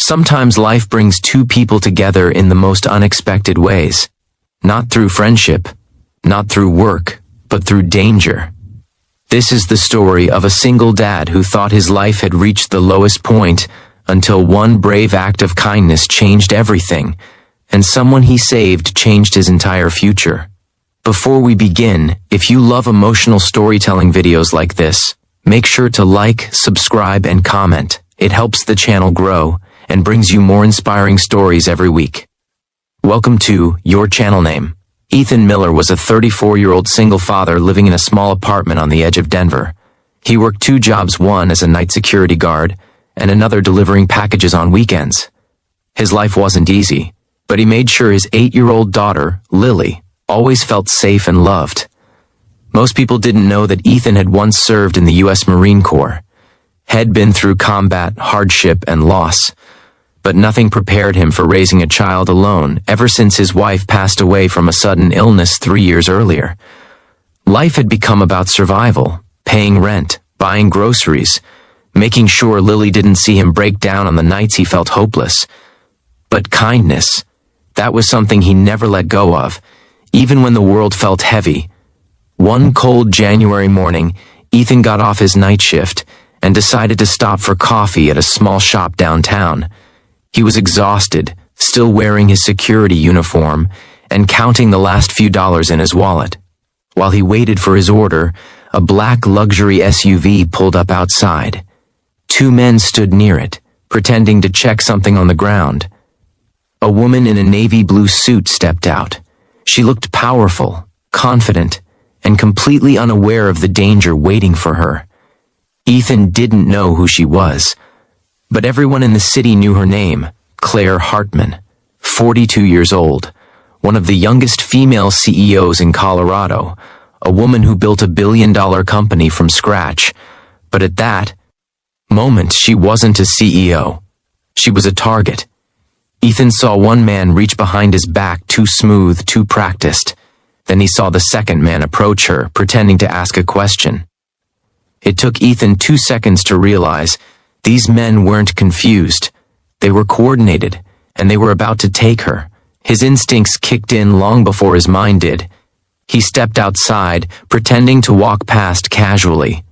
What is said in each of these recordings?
Sometimes life brings two people together in the most unexpected ways. Not through friendship, not through work, but through danger. This is the story of a single dad who thought his life had reached the lowest point until one brave act of kindness changed everything, and someone he saved changed his entire future. Before we begin, if you love emotional storytelling videos like this, make sure to like, subscribe, and comment. It helps the channel grow and brings you more inspiring stories every week. Welcome to Your Channel Name. Ethan Miller was a 34-year-old single father living in a small apartment on the edge of Denver. He worked two jobs, one as a night security guard and another delivering packages on weekends. His life wasn't easy, but he made sure his 8-year-old daughter, Lily, always felt safe and loved. Most people didn't know that Ethan had once served in the U.S. Marine Corps, had been through combat, hardship, and loss. But nothing prepared him for raising a child alone ever since his wife passed away from a sudden illness 3 years earlier. Life had become about survival, paying rent, buying groceries, making sure Lily didn't see him break down on the nights he felt hopeless. But kindness, that was something he never let go of, even when the world felt heavy. One cold January morning, Ethan got off his night shift and decided to stop for coffee at a small shop downtown. He was exhausted, still wearing his security uniform, and counting the last few dollars in his wallet. While he waited for his order, a black luxury SUV pulled up outside. Two men stood near it, pretending to check something on the ground. A woman in a navy blue suit stepped out. She looked powerful, confident, and completely unaware of the danger waiting for her. Ethan didn't know who she was, but everyone in the city knew her name, Claire Hartman, 42 years old, one of the youngest female CEOs in Colorado, a woman who built a billion-dollar company from scratch. But at that moment, she wasn't a CEO. She was a target. Ethan saw one man reach behind his back, too smooth, too practiced. Then he saw the second man approach her, pretending to ask a question. It took Ethan 2 seconds to realize these men weren't confused. They were coordinated, and they were about to take her. His instincts kicked in long before his mind did. He stepped outside, pretending to walk past casually.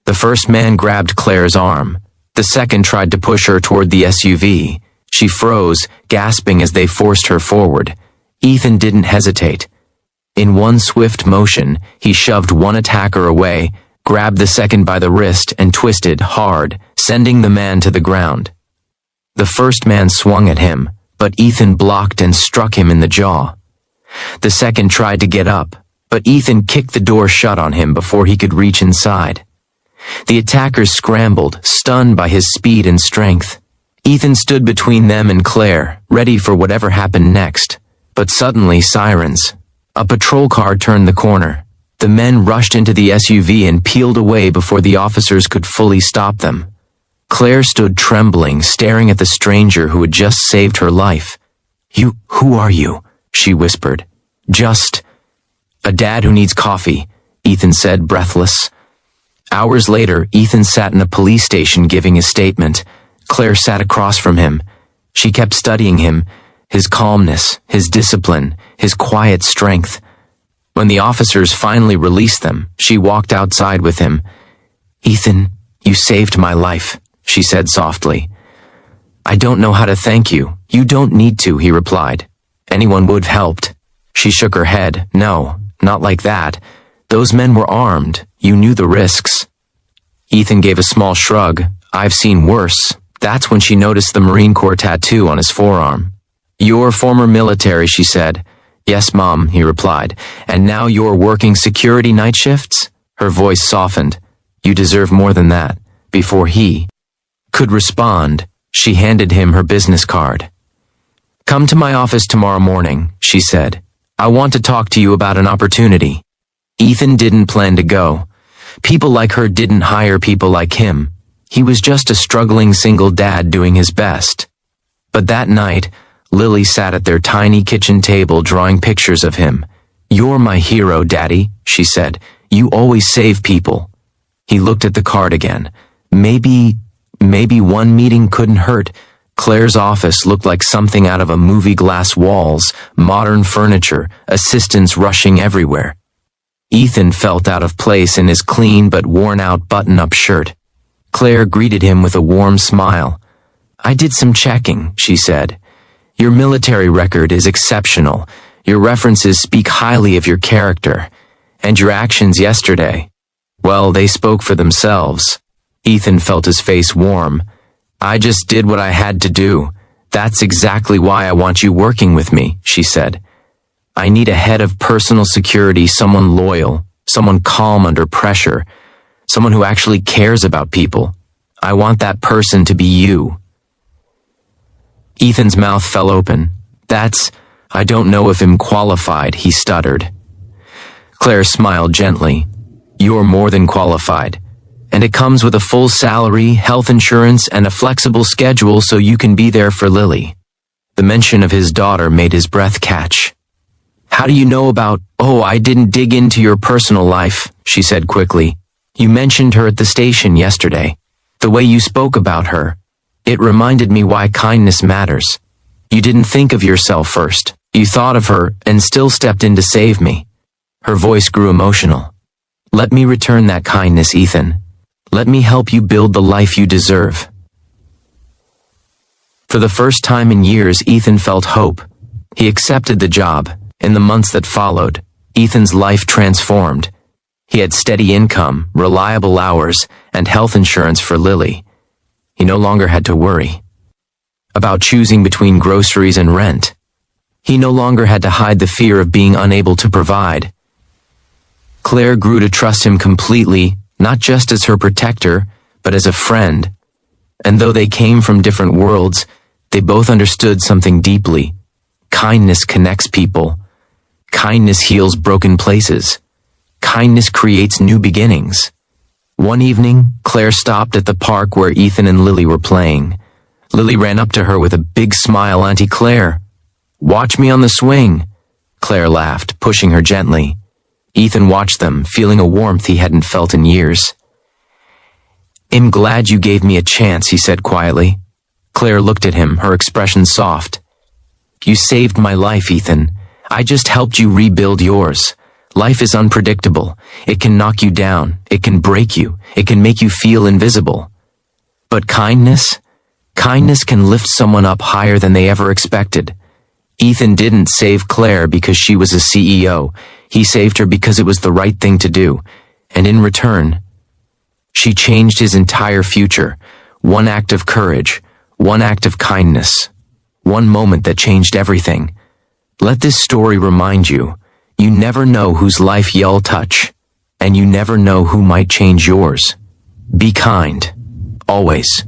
The first man grabbed Claire's arm. The second tried to push her toward the SUV. She froze, gasping as they forced her forward. Ethan didn't hesitate. In one swift motion, he shoved one attacker away, grabbed the second by the wrist, and twisted hard, sending the man to the ground. The first man swung at him, but Ethan blocked and struck him in the jaw. The second tried to get up, but Ethan kicked the door shut on him before he could reach inside. The attackers scrambled, stunned by his speed and strength. Ethan stood between them and Claire, ready for whatever happened next. But suddenly, sirens. A patrol car turned the corner. The men rushed into the SUV and peeled away before the officers could fully stop them. Claire stood trembling, staring at the stranger who had just saved her life. Who are you?" she whispered. "Just a dad who needs coffee," Ethan said, breathless. Hours later, Ethan sat in a police station giving his statement. Claire sat across from him. She kept studying him, his calmness, his discipline, his quiet strength. When the officers finally released them, she walked outside with him. "Ethan, you saved my life," she said softly. "I don't know how to thank you." "You don't need to," he replied. "Anyone would have helped." She shook her head. "No, not like that. Those men were armed. You knew the risks." Ethan gave a small shrug. "I've seen worse." That's when she noticed the Marine Corps tattoo on his forearm. "You're former military," she said. "Yes, Mom," he replied. "And now you're working security night shifts?" Her voice softened. "You deserve more than that." Before he could respond, she handed him her business card. "Come to my office tomorrow morning," she said. "I want to talk to you about an opportunity." Ethan didn't plan to go. People like her didn't hire people like him. He was just a struggling single dad doing his best. But that night, Lily sat at their tiny kitchen table drawing pictures of him. "You're my hero, Daddy," she said. "You always save people." He looked at the card again. Maybe one meeting couldn't hurt. Claire's office looked like something out of a movie. Glass walls, modern furniture, assistants rushing everywhere. Ethan felt out of place in his clean but worn-out button-up shirt. Claire greeted him with a warm smile. "I did some checking," she said. "Your military record is exceptional. Your references speak highly of your character. And your actions yesterday, well, they spoke for themselves." Ethan felt his face warm. "I just did what I had to do. That's exactly why I want you working with me," she said. "I need a head of personal security, someone loyal, someone calm under pressure, someone who actually cares about people. I want that person to be you." Ethan's mouth fell open. I don't know if I'm qualified," he stuttered. Claire smiled gently. "You're more than qualified. And it comes with a full salary, health insurance, and a flexible schedule so you can be there for Lily." The mention of his daughter made his breath catch. "How do you know about— Oh, I didn't dig into your personal life," she said quickly. "You mentioned her at the station yesterday. The way you spoke about her. It reminded me why kindness matters. You didn't think of yourself first. You thought of her and still stepped in to save me." Her voice grew emotional. "Let me return that kindness, Ethan. Let me help you build the life you deserve." For the first time in years, Ethan felt hope. He accepted the job. In the months that followed, Ethan's life transformed. He had steady income, reliable hours, and health insurance for Lily. He no longer had to worry about choosing between groceries and rent. He no longer had to hide the fear of being unable to provide. Claire grew to trust him completely, not just as her protector, but as a friend. And though they came from different worlds, they both understood something deeply. Kindness connects people. Kindness heals broken places. Kindness creates new beginnings. One evening, Claire stopped at the park where Ethan and Lily were playing. Lily ran up to her with a big smile. "Auntie Claire, watch me on the swing." Claire laughed, pushing her gently. Ethan watched them, feeling a warmth he hadn't felt in years. "I'm glad you gave me a chance," he said quietly. Claire looked at him, her expression soft. "You saved my life, Ethan. I just helped you rebuild yours. Life is unpredictable. It can knock you down. It can break you. It can make you feel invisible. But kindness can lift someone up higher than they ever expected." Ethan didn't save Claire because she was a CEO. He saved her because it was the right thing to do. And in return, she changed his entire future. One act of courage, one act of kindness, one moment that changed everything. Let this story remind you, you never know whose life you'll touch, and you never know who might change yours. Be kind. Always.